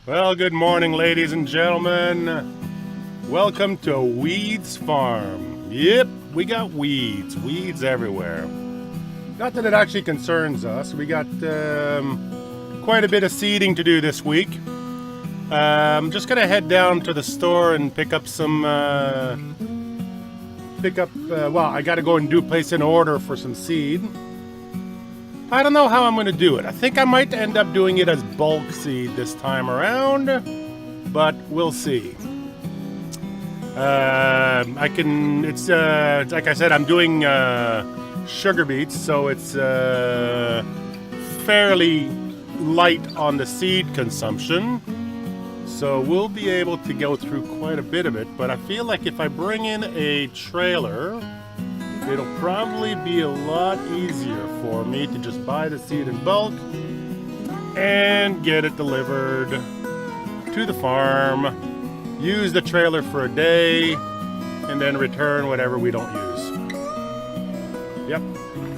Well, good morning, ladies and gentlemen. Welcome to Weeds Farm. Yep, we got weeds everywhere. Not that it actually concerns us. We got quite a bit of seeding to do this week. I'm just gonna head down to the store and pick up some. Well, I gotta go and place an order for some seed. I don't know how I'm gonna do it. I think I might end up doing it as bulk seed this time around, but we'll see. It's like I said, I'm doing sugar beets, so it's fairly light on the seed consumption. So we'll be able to go through quite a bit of it, but I feel like if I bring in a trailer, it'll probably be a lot easier for me to just buy the seed in bulk and get it delivered to the farm, use the trailer for a day, and then return whatever we don't use. Yep,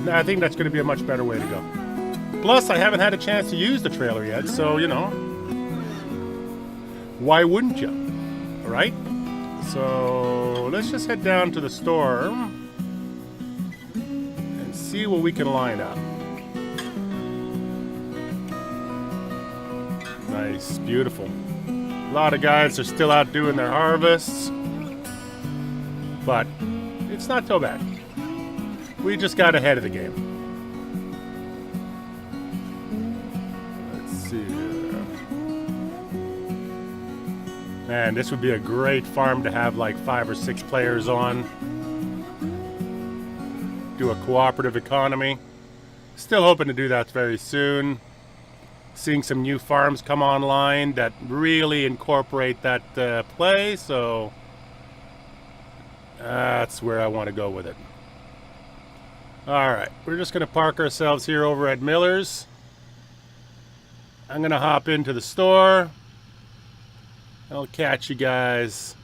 I think that's going to be a much better way to go. Plus, I haven't had a chance to use the trailer yet, so, you know, why wouldn't you? All right? So let's just head down to the store and see what we can line up. Nice, beautiful. A lot of guys are still out doing their harvests, but it's not so bad. We just got ahead of the game. Let's see here. Man, this would be a great farm to have like 5 or 6 players on. Do a cooperative economy. Still hoping to do that very soon. Seeing some new farms come online that really incorporate that play, so that's where I want to go with it. Alright, we're just going to park ourselves here over at Miller's. I'm going to hop into the store. I'll catch you guys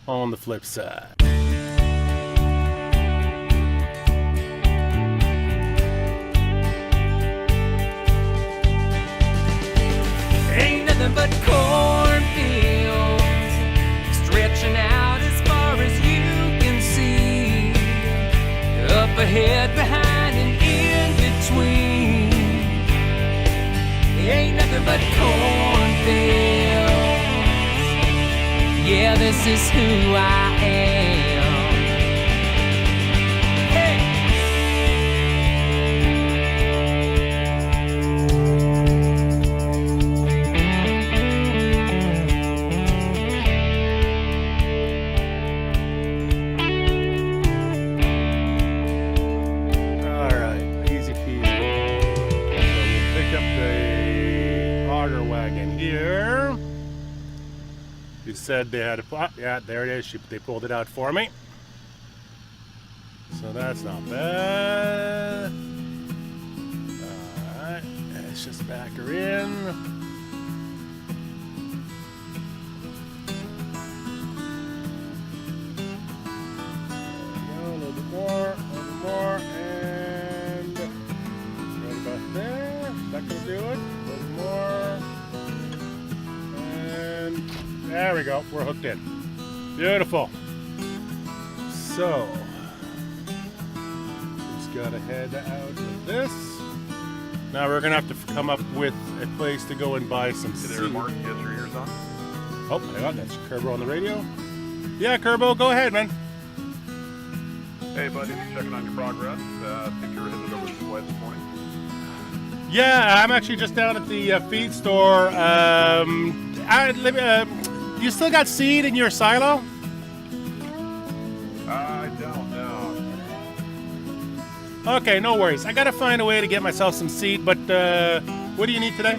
on the flip side. Ain't nothing but cornfields stretching out as far as you can see. Up ahead, behind, and in between. Ain't nothing but cornfields. Yeah, this is who I am. Hey! Alright, easy peasy. So we'll pick up the auger wagon here. You said they had a yeah, there it is. They pulled it out for me. So that's not bad. Alright, let's just back her in. There we go, a little bit more, and right about there. Is that gonna do it? A little more. And there we go, we're hooked in. Beautiful. So, just gotta head out with this. Now we're gonna have to come up with a place to go and buy some seed. There, Mark, get your ears on. Oh, hang on, that's Kerbo on the radio. Yeah, Kerbo, go ahead, man. Hey, buddy, just checking on your progress. I think you were headed over this way this morning. Yeah, I'm actually just down at the feed store. You still got seed in your silo? I don't know. Okay, no worries. I gotta find a way to get myself some seed, but what do you need today?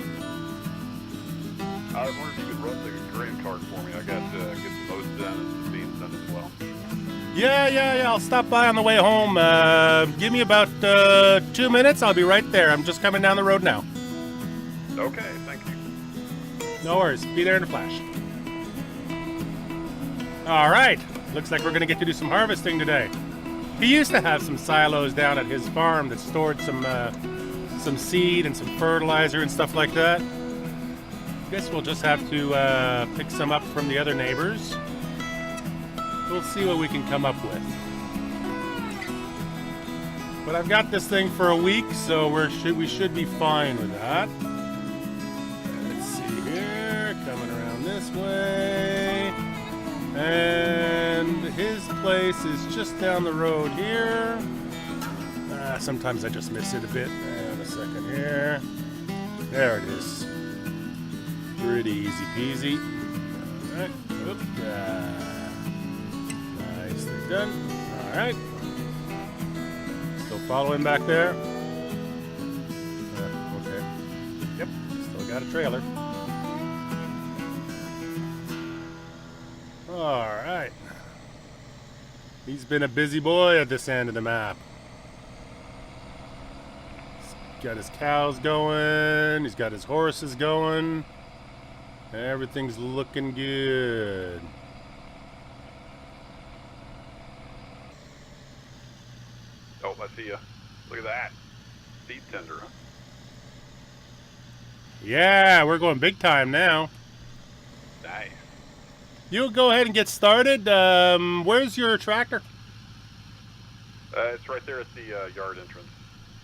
I was wondering if you could run the grain cart for me. I got to get some oats done and some beans done as well. Yeah, I'll stop by on the way home. Give me about 2 minutes. I'll be right there. I'm just coming down the road now. Okay, thank you. No worries. Be there in a flash. All right. Looks like we're going to get to do some harvesting today. He used to have some silos down at his farm that stored some seed and some fertilizer and stuff like that. Guess we'll just have to pick some up from the other neighbors. We'll see what we can come up with. But I've got this thing for a week, so we should be fine with that. Let's see here, coming around this way. And his place is just down the road here. Sometimes I just miss it a bit. And a second here. There it is. Pretty easy peasy. All right. Oop. Nicely done. All right. Still following back there. Okay. Yep. Still got a trailer. All right. He's been a busy boy at this end of the map. He's got his cows going. He's got his horses going. Everything's looking good. Oh, I see ya. Look at that. Seed tender, huh? Yeah, we're going big time now. Nice. You go ahead and get started. Where's your tractor? It's right there at the yard entrance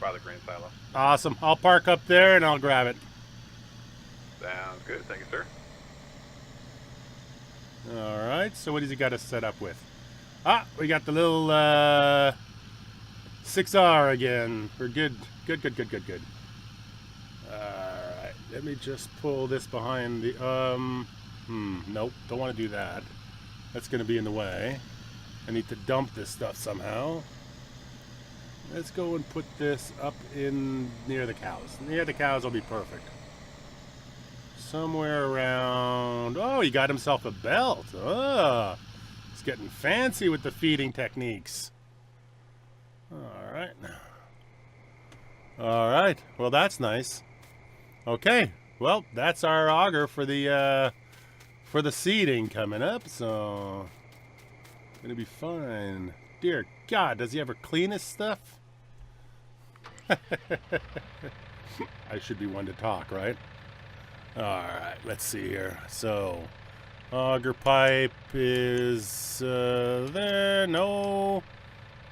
by the grain silo. Awesome. I'll park up there and I'll grab it. Sounds good. Thank you, sir. All right. So what does he got us set up with? Ah, we got the little 6R again. We're good. Good. All right. Let me just pull this behind the nope, don't want to do that. That's going to be in the way. I need to dump this stuff somehow. Let's go and put this up in near the cows. Near the cows will be perfect. Somewhere around... Oh, he got himself a belt. Oh, he's getting fancy with the feeding techniques. All right. All right. Well, that's nice. Okay. Well, that's our auger for the seeding coming up. So, gonna be fine. Dear God, does he ever clean his stuff? I should be one to talk, right? All right, let's see here. So, auger pipe is there. No.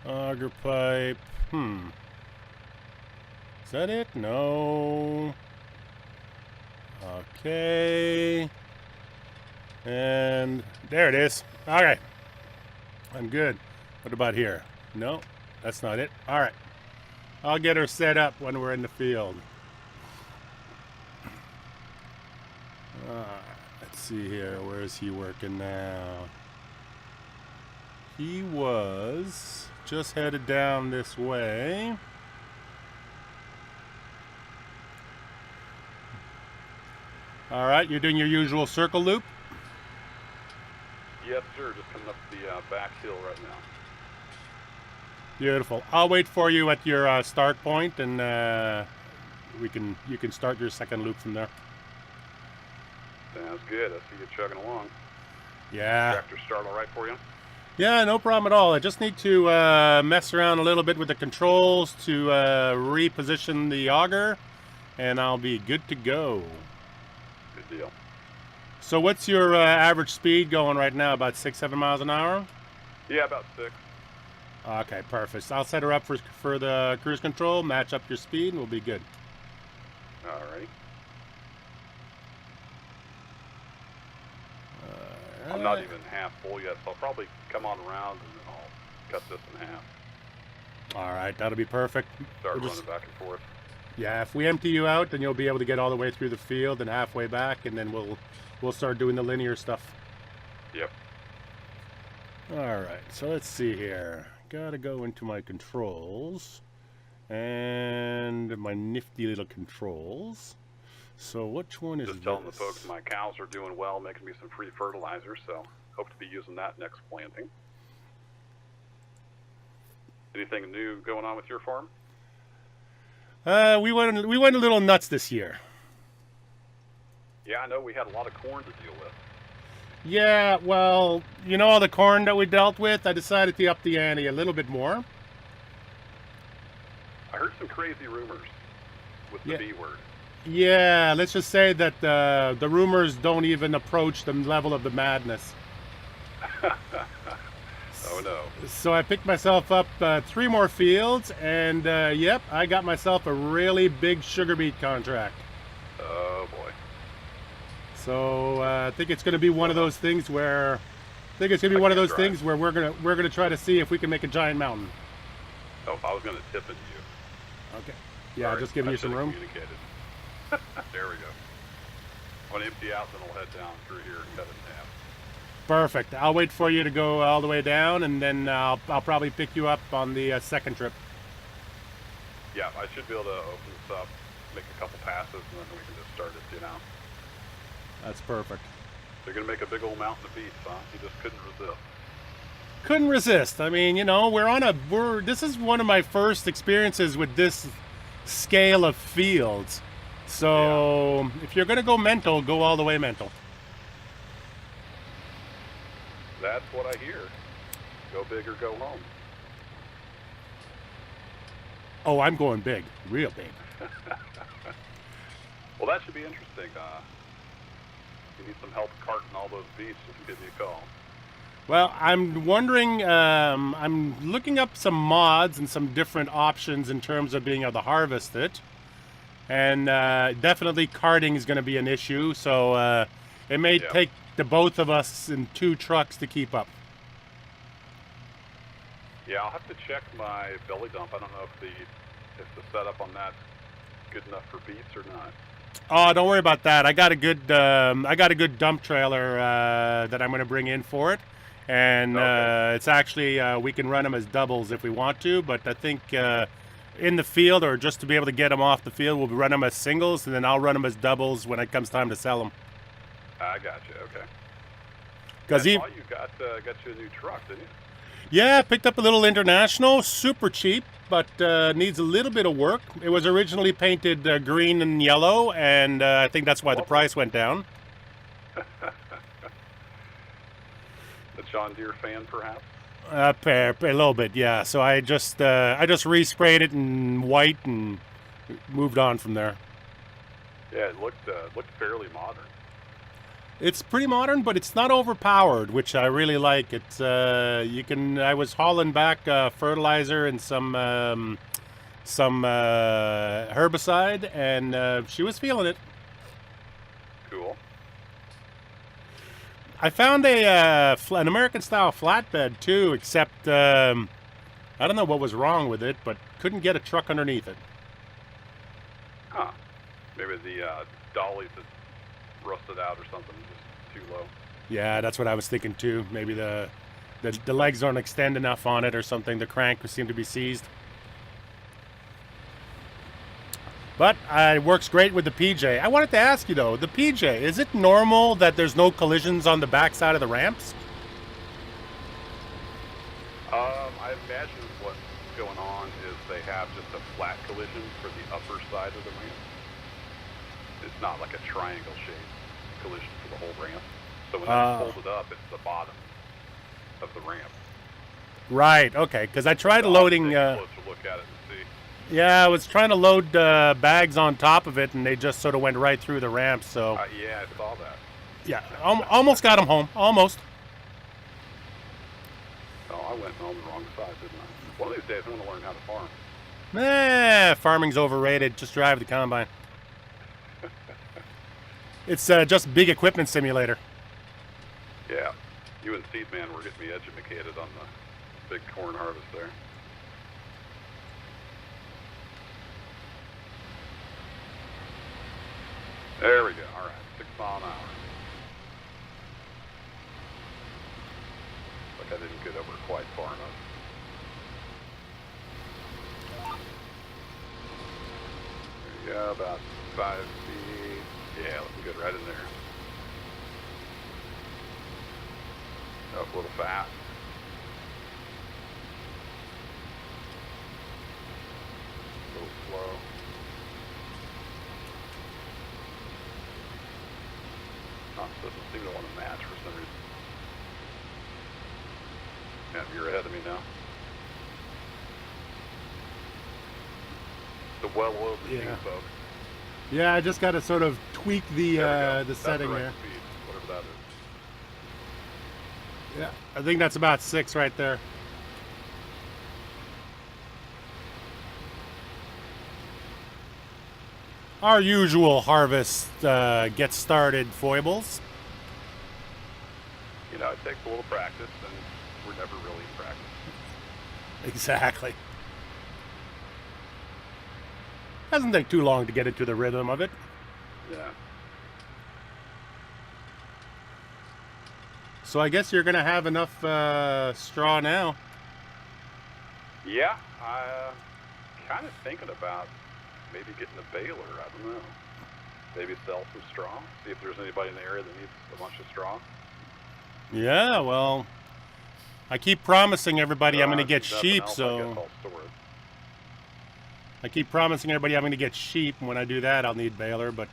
Auger pipe. Is that it? No. Okay. And there it is. Okay. I'm good. What about here? No, that's not it. All right. I'll get her set up when we're in the field. Let's see here. Where is he working now? He was just headed down this way. All right, you're doing your usual circle loop? Yes, sir. Just coming up the back hill right now. Beautiful. I'll wait for you at your start point, and you can start your second loop from there. Sounds good. I see you chugging along. Yeah. Tractor start all right for you? Yeah, no problem at all. I just need to mess around a little bit with the controls to reposition the auger, and I'll be good to go. Good deal. So what's your average speed going right now? About 6-7 miles an hour? Yeah, about 6. Okay, perfect. I'll set her up for the cruise control, match up your speed, and we'll be good. All right. I'm not even half full yet, so I'll probably come on around and then I'll cut this in half. All right, that'll be perfect. Start We'll running back and forth. Yeah, if we empty you out, then you'll be able to get all the way through the field and halfway back, and then we'll start doing the linear stuff. Yep. All right, so let's see here. Gotta go into my controls and my nifty little controls. So which one is Just telling the this? folks my cows are doing well, making me some free fertilizer, so hope to be using that next planting. Anything new going on with your farm? We went a little nuts this year. Yeah, I know we had a lot of corn to deal with. Yeah, well, you know all the corn that we dealt with? I decided to up the ante a little bit more. I heard some crazy rumors with the B word. Yeah, let's just say that the rumors don't even approach the level of the madness. Oh no. So I picked myself up 3 more fields, and yep, I got myself a really big sugar beet contract. Oh boy. So I think it's going to be one of those things where we're gonna try to see if we can make a giant mountain. Oh, I was gonna tip into you. Okay. Yeah, Sorry, just giving I you some should've room. Communicated. There we go. I'm gonna empty out, then I'll head down through here and cut it in half. Perfect. I'll wait for you to go all the way down, and then I'll probably pick you up on the second trip. Yeah, I should be able to open this up, make a couple passes, and then we can just start it. You know. That's perfect. They're gonna make a big old mountain of beets, huh? You just couldn't resist. Couldn't resist. I mean, you know, this is one of my first experiences with this scale of fields. So if you're gonna go mental, go all the way mental. That's what I hear. Go big or go home. Oh, I'm going big, real big. Well, that should be interesting. If you need some help carting all those beets, just give me a call. Well, I'm wondering, I'm looking up some mods and some different options in terms of being able to harvest it. And definitely carting is going to be an issue, so it may take the both of us in 2 trucks to keep up. Yeah, I'll have to check my belly dump. I don't know if the setup on that's good enough for beets or not. Oh, don't worry about that. I got a good dump trailer that I'm going to bring in for it, and it's actually we can run them as doubles if we want to. But I think in the field, or just to be able to get them off the field, we'll run them as singles, and then I'll run them as doubles when it comes time to sell them. I got you. Okay. Because I saw you got you a new truck, didn't you? Yeah, picked up a little International, super cheap, but needs a little bit of work. It was originally painted green and yellow, and I think that's why the price went down. A John Deere fan, perhaps? A little bit, yeah. So I just resprayed it in white and moved on from there. Yeah, it looked fairly modern. It's pretty modern, but it's not overpowered, which I really like. It's I was hauling back fertilizer and some herbicide, and she was feeling it. Cool. I found an American-style flatbed too, except I don't know what was wrong with it, but couldn't get a truck underneath it. Huh. Maybe the dollies that rusted out or something, just too low. Yeah, that's what I was thinking too. Maybe the legs don't extend enough on it or something. The crank seemed to be seized. But it works great with the PJ. I wanted to ask you though, the PJ, is it normal that there's no collisions on the backside of the ramps? I imagine what's going on is they have just a flat collision for the upper side of the ramp. It's not like a triangle shaped collision for the whole ramp. So when that's folded up, it's the bottom of the ramp. Right, okay, because I tried So loading... I'll take a closer look at it and see. Yeah, I was trying to load bags on top of it, and they just sort of went right through the ramp, so... Yeah, I saw that. Yeah, almost got them home, almost. Oh, I went on the wrong side, didn't I? One of these days, I'm going to learn how to farm. Farming's overrated. Just drive the combine. It's just big equipment simulator. Yeah, you and Seedman were getting me educated on the big corn harvest there. There we go. All right, 6 miles an hour. Like I didn't get over quite far enough. There you go, about 5 feet. Yeah, looking good right in there. Up a little fast. A little slow. Doesn't seem to want to match for some reason. Yeah, you're ahead of me now. It's a well-oiled machine, folks. Yeah, I just got to sort of tweak the That's setting the right there. speed, whatever that is. Yeah, I think that's about 6 right there. Our usual harvest get started foibles. You know, it takes a little practice, and we're never really in practice. Exactly. Doesn't take too long to get into the rhythm of it. Yeah. So I guess you're gonna have enough straw now. Yeah, I'm kind of thinking about maybe getting a baler. I don't know. Maybe sell some straw. See if there's anybody in the area that needs a bunch of straw. Yeah, well, I keep promising everybody I'm gonna get Nothing sheep, else, I so guess I'll store it. I keep promising everybody I'm gonna get sheep, and when I do that, I'll need baler. But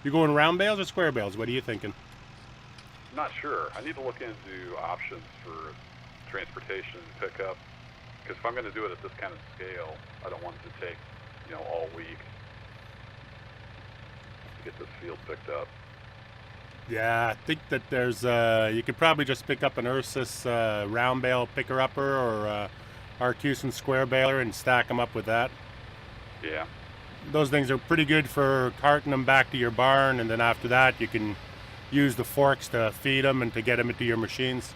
you going round bales or square bales? What are you thinking? Not sure. I need to look into options for transportation and pickup. Because if I'm going to do it at this kind of scale, I don't want it to take, you know, all week to get this field picked up. Yeah, I think that there's you could probably just pick up an Ursus round bale picker upper or Arcuson square baler and stack them up with that. Yeah. Those things are pretty good for carting them back to your barn, and then after that you can use the forks to feed them and to get them into your machines.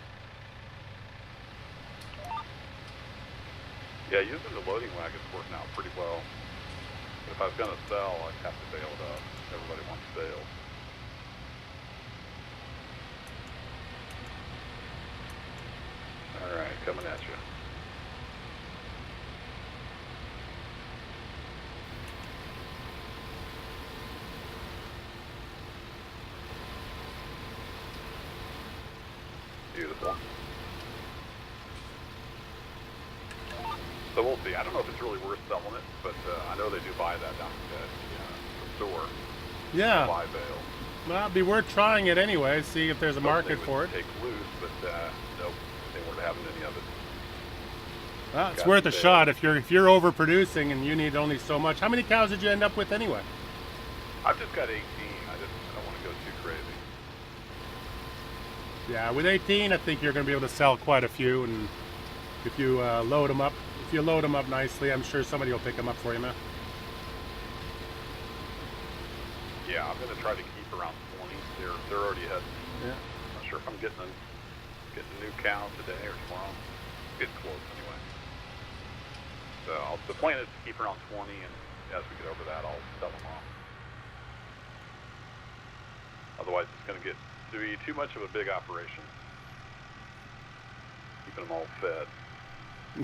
Yeah, using the loading wagon's working out pretty well. If I was going to sell, I'd have to bail it up. Everybody wants bales. All right, coming at you. Beautiful. So we'll see. I don't know if it's really worth selling it, but I know they do buy that down at the store. Yeah, Buy bales. well, it'd be worth trying it anyway. See if there's a market They for would it. take loose, but nope, they weren't having any of it. Well, it's Got worth a bales. shot if you're overproducing and you need only so much. How many cows did you end up with anyway? I've just got 18. I don't want to go too crazy. Yeah, with 18, I think you're going to be able to sell quite a few, and if you load them up nicely, I'm sure somebody will pick them up for you, man. Yeah, I'm gonna try to keep around 20. They're already ahead. Yeah. I'm not sure if I'm getting a new cow today or tomorrow. Getting close anyway. So the plan is to keep around 20, and as we get over that, I'll sell them off. Otherwise, it's gonna get to be too much of a big operation. Keeping them all fed.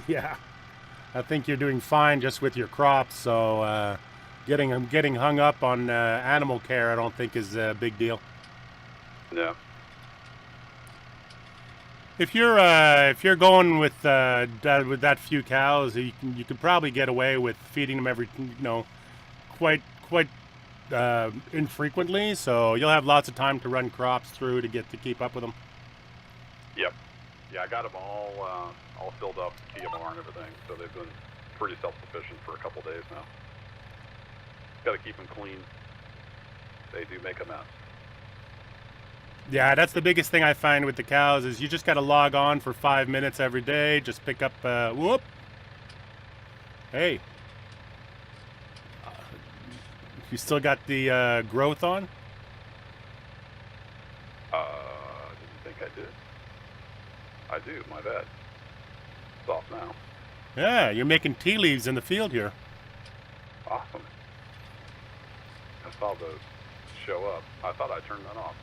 Yeah, I think you're doing fine just with your crops. So getting hung up on animal care, I don't think is a big deal. Yeah. If you're going with that few cows, you could probably get away with feeding them every quite infrequently. So you'll have lots of time to run crops through to keep up with them. Yep. Yeah, I got them all filled up, TMR and everything, so they've been pretty self-sufficient for a couple days now. Got to keep them clean. They do make a mess. Yeah, that's the biggest thing I find with the cows is you just got to log on for 5 minutes every day. Just pick up, whoop. Hey. You still got the growth on? Didn't think I did. I do, my bad. It's off now. Yeah, you're making tea leaves in the field here. Awesome. I saw those show up. I thought I turned that off.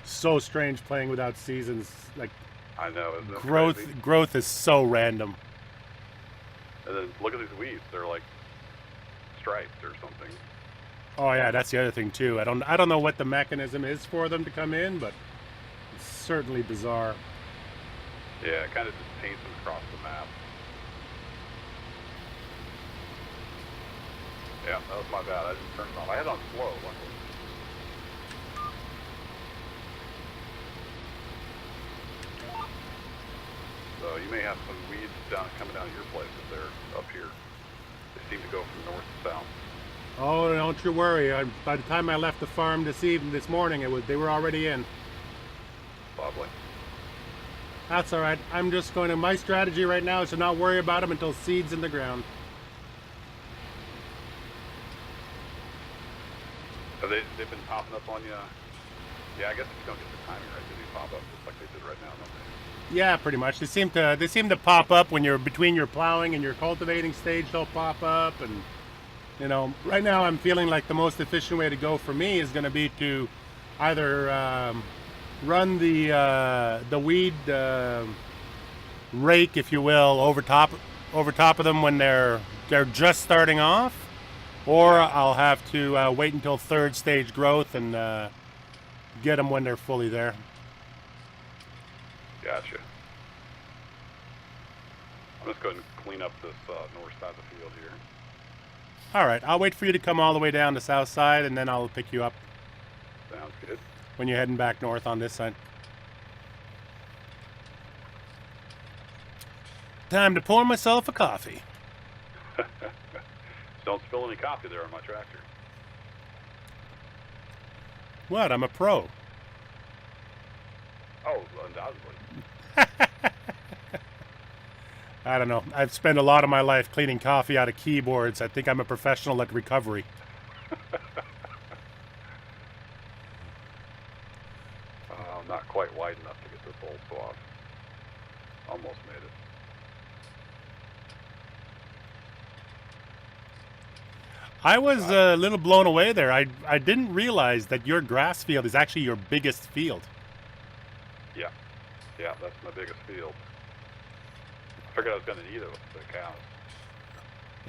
So strange playing without seasons. Like I know, isn't it crazy? growth is so random. And then look at these weeds. They're like striped or something. Oh yeah, that's the other thing too. I don't know what the mechanism is for them to come in, but it's certainly bizarre. Yeah, it kind of just paints them across the map. Yeah, that was my bad. I didn't turn it on. I had it on slow, luckily. So you may have some weeds coming down to your place if they're up here. They seem to go from north to south. Oh, don't you worry. By the time I left the farm this morning, they were already in. Lovely. That's all right. I'm just going to. My strategy right now is to not worry about them until seed's in the ground. Have they've been popping up on you? Yeah, I guess if you don't get the timing right, they do pop up just like they did right now, don't they? Yeah, pretty much. They seem to pop up when you're between your plowing and your cultivating stage. They'll pop up, and you know, right now I'm feeling like the most efficient way to go for me is going to be to either run the weed rake, if you will, over top of them when they're just starting off, or I'll have to wait until third stage growth and get them when they're fully there. Gotcha. I'm just going to clean up this north side of the field here. All right, I'll wait for you to come all the way down the south side, and then I'll pick you up Sounds good. when you're heading back north on this side. Time to pour myself a coffee. Don't spill any coffee there on my tractor. What? I'm a pro. Oh, undoubtedly. I don't know. I've spent a lot of my life cleaning coffee out of keyboards. I think I'm a professional at recovery. Not quite wide enough to get this hole off. Almost made it. I was a little blown away there. I didn't realize that your grass field is actually your biggest field. Yeah. Yeah, that's my biggest field. I figured I was going to need it with the cows.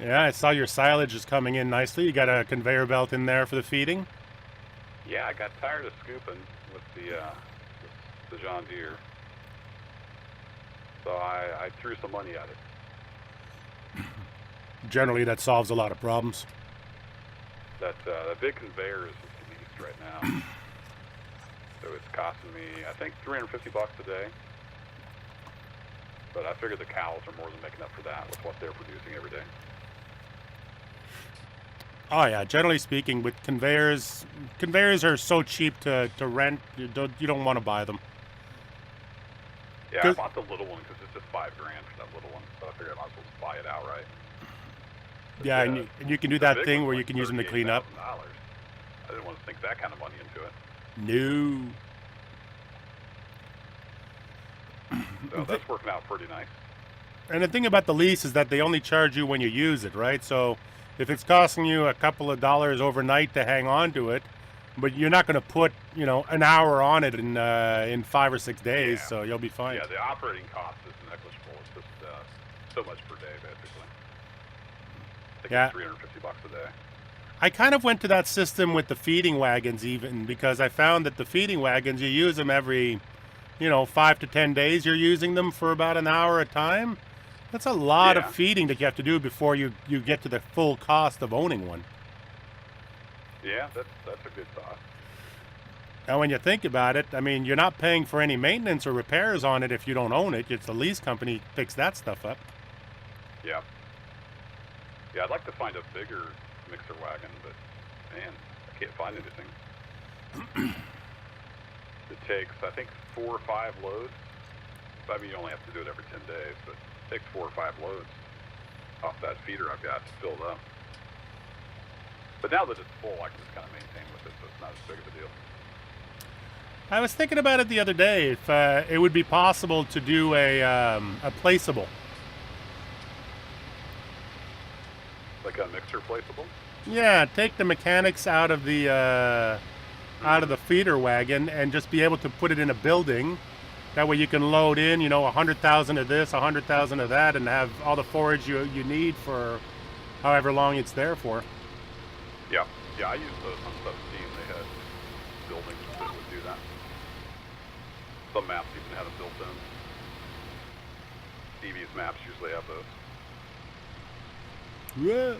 Yeah, I saw your silage is coming in nicely. You got a conveyor belt in there for the feeding. Yeah, I got tired of scooping with the John Deere. So I threw some money at it. Generally, that solves a lot of problems. That big conveyor is just a beast right now. So it's costing me, I think, $350 a day. But I figured the cows are more than making up for that with what they're producing every day. Oh yeah, generally speaking, with conveyors are so cheap to rent. You don't want to buy them. Yeah, I bought the little one because it's just $5,000 for that little one. So I figured I might as well just buy it outright. But Yeah, and you can do that thing where you can use them to clean up. I didn't want to sink that kind of money into it. No. So that's working out pretty nice. And the thing about the lease is that they only charge you when you use it, right? So if it's costing you a couple of dollars overnight to hang on to it, but you're not going to put, an hour on it in 5 or 6 days, Yeah. so you'll be fine. Yeah, the operating cost is negligible. It's just so much per day, basically. I think Yeah. it's $350 a day. I kind of went to that system with the feeding wagons even, because I found that the feeding wagons, you use them every 5 to 10 days. You're using them for about an hour at a time. That's a lot Yeah. of feeding that you have to do before you get to the full cost of owning one. Yeah, that's a good thought. Now, when you think about it, I mean, you're not paying for any maintenance or repairs on it if you don't own it. It's the lease company picks that stuff up. Yeah. Yeah, I'd like to find a bigger mixer wagon, but man, I can't find anything. It takes, I think, 4 or 5 loads. I mean, you only have to do it every 10 days, but it takes 4 or 5 loads off that feeder I've got to fill it up. But now that it's full, I can just kind of maintain with it, so it's not as big of a deal. I was thinking about it the other day, if it would be possible to do a placeable. Like a mixer placeable? Yeah, take the mechanics out of the feeder wagon and just be able to put it in a building. That way you can load in, 100,000 of this, 100,000 of that, and have all the forage you need for however long it's there for. Yeah. Yeah, I used those on 17. They had buildings that would do that. Some maps even have it built in. EV's maps usually have those. Yeah.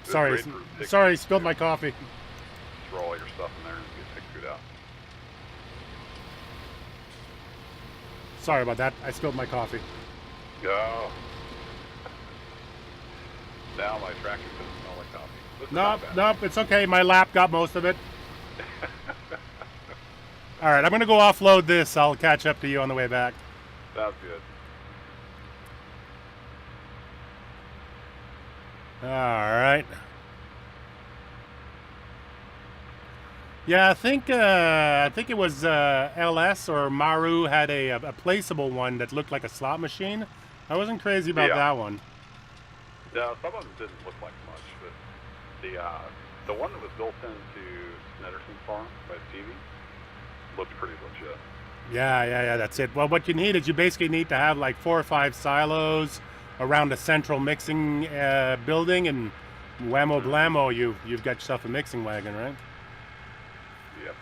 It's Sorry, great for picking- sorry, spilled my coffee. Just throw all your stuff in there and get pick food out. Sorry about that. I spilled my coffee. Yeah. Now my tractor's gonna smell like coffee. This is Nope, not bad. nope, it's okay. My lap got most of it. All right, I'm going to go offload this. I'll catch up to you on the way back. Sounds good. All right. Yeah, I think it was LS or Maru had a placeable one that looked like a slot machine. I wasn't crazy about Yeah. that one. Yeah, some of them didn't look like much, but the one that was built into Snedderson's farm by Stevie looked pretty legit. Yeah, that's it. Well, what you need is you basically need to have like 4 or 5 silos around a central mixing building, and whammo blammo, you've got yourself a mixing wagon, right? Yep.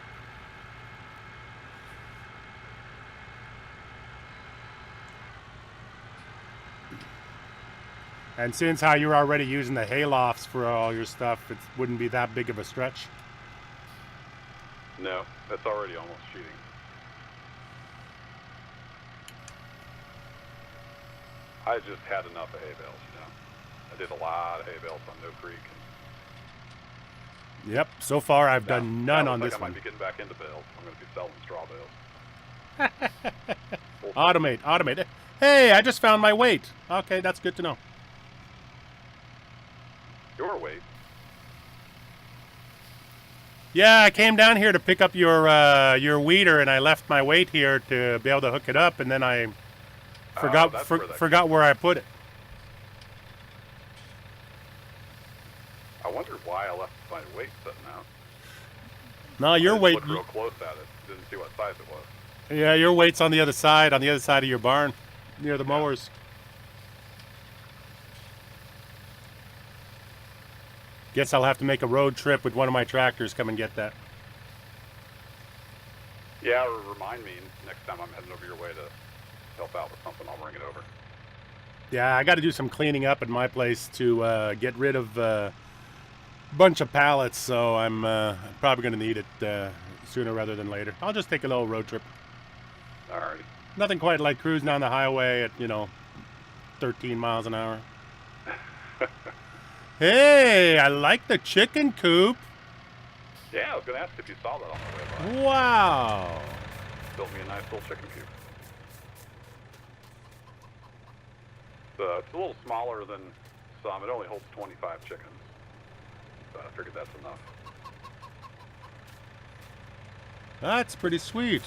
And since how you're already using the haylofts for all your stuff, it wouldn't be that big of a stretch. No, that's already almost cheating. I just had enough of hay bales, you know. I did a lot of hay bales on No Creek. Yep, so far I've done none on looks this like I one. might be getting back into bales. I'm going to be selling straw bales. Automate. Hey, I just found my weight. Okay, that's good to know. Your weight. Yeah, I came down here to pick up your weeder, and I left my weight here to be able to hook it up, and then I forgot that's where that forgot where I put it. I wondered why I left my weight sitting out. No, your I just weight. looked real close at it. Didn't see what size it was. Yeah, your weight's on the other side of your barn, near the mowers. Guess I'll have to make a road trip with one of my tractors. Come and get that. Yeah, or remind me next time I'm heading over your way to help out with something. I'll bring it over. Yeah, I got to do some cleaning up at my place to get rid of a bunch of pallets, so I'm probably going to need it sooner rather than later. I'll just take a little road trip. Alrighty. Nothing quite like cruising down the highway at 13 miles an hour. Hey, I like the chicken coop. Yeah, I was going to ask if you saw that on the way by. Wow. Built me a nice little chicken coop. It's a little smaller than some. It only holds 25 chickens. So I figured that's enough. That's pretty sweet.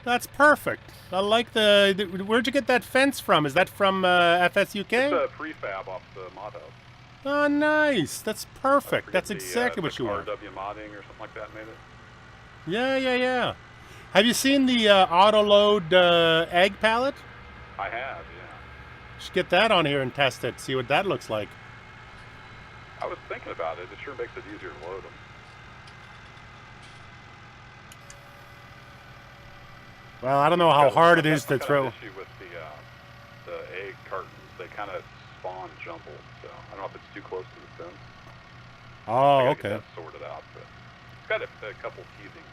That's perfect. I like where'd you get that fence from? Is that from FSUK? It's a prefab off the mod house. Oh, nice. That's perfect. I forget That's exactly what you want. RW modding or something like that made it. Yeah. Have you seen the auto-load egg pallet? I have, yeah. Should get that on here and test it. See what that looks like. I was thinking about it. It sure makes it easier to load them. Well, I don't know how hard it is to I've got throw. an issue with the egg cartons. They kind of spawn jumbled, so I don't know if it's too close to the fence. Oh, I gotta okay. get that sorted out, but it's got a couple teething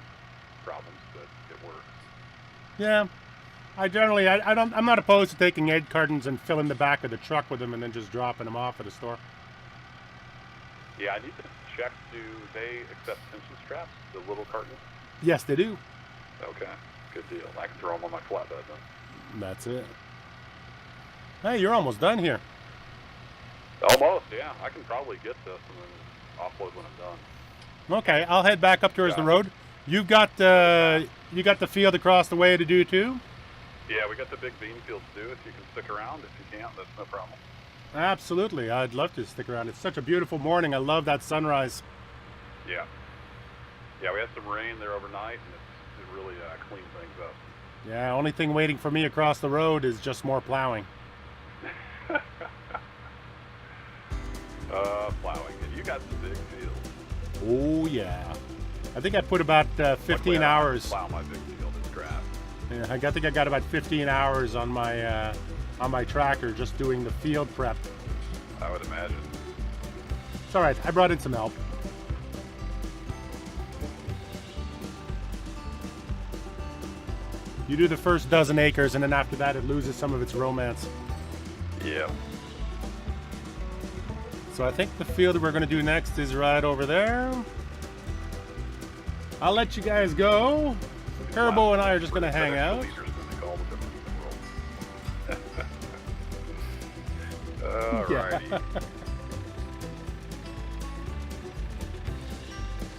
problems, but it works. Yeah. I'm not opposed to taking egg cartons and filling the back of the truck with them and then just dropping them off at a store. Yeah, I need to check. Do they accept tension straps, the little cartons? Yes, they do. Okay, good deal. I can throw them on my flatbed then. That's it. Hey, you're almost done here. Almost, yeah. I can probably get this and then offload when I'm done. Okay, I'll head back up towards the road. You've got you got the field across the way to do too? Yeah, we got the big bean fields to do. If you can stick around, if you can't, that's no problem. Absolutely. I'd love to stick around. It's such a beautiful morning. I love that sunrise. Yeah. Yeah, we had some rain there overnight, and it really cleaned things up. Yeah, only thing waiting for me across the road is just more plowing. Plowing. And you got some big fields. Oh, yeah. I think I put about 15 Luckily, I don't have to hours. plow my big field. It's grass. Yeah, I think I got about 15 hours on my tractor just doing the field prep. I would imagine. It's all right. I brought in some help. You do the first dozen acres, and then after that, it loses some of its romance. Yeah. So I think the field we're going to do next is right over there. I'll let you guys go. Kerbo and I are just going to hang out. Alrighty.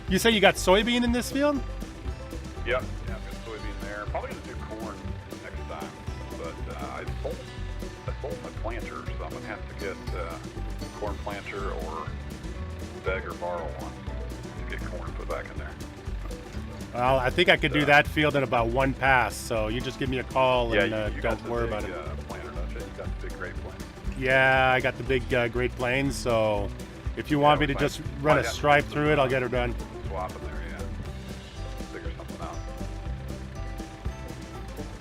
You say you got soybean in this field? Yep, yeah, I've got soybean there. Probably gonna do corn next time, but I sold my planter, so I'm gonna have to get corn planter or beg or borrow one to get corn put back in there. Well, I think I could do that field in about one pass, so you just give me a call and you don't worry about it. Planter, don't you? You got the big Great Plains. Yeah, I got the big Great Plains, so if you want me to just run a stripe through it, I'll get her done. Swap in there, yeah. Figure something out.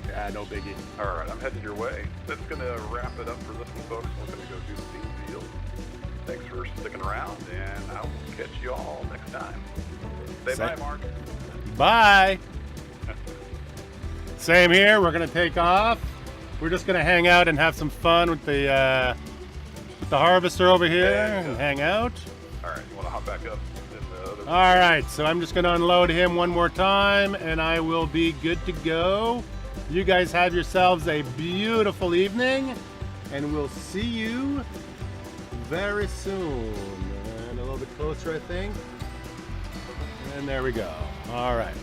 Yeah, no biggie. All right, I'm headed your way. That's going to wrap it up for this one, folks. We're going to go do the bean field. Thanks for sticking around, and I'll catch you all next time. Say bye, Mark. Bye. Same here. We're going to take off. We're just going to hang out and have some fun with the harvester over here and hang out. All right, you want to hop back up? All right, so I'm just going to unload him one more time, and I will be good to go. You guys have yourselves a beautiful evening, and we'll see you very soon. And a little bit closer, I think. And there we go. All right.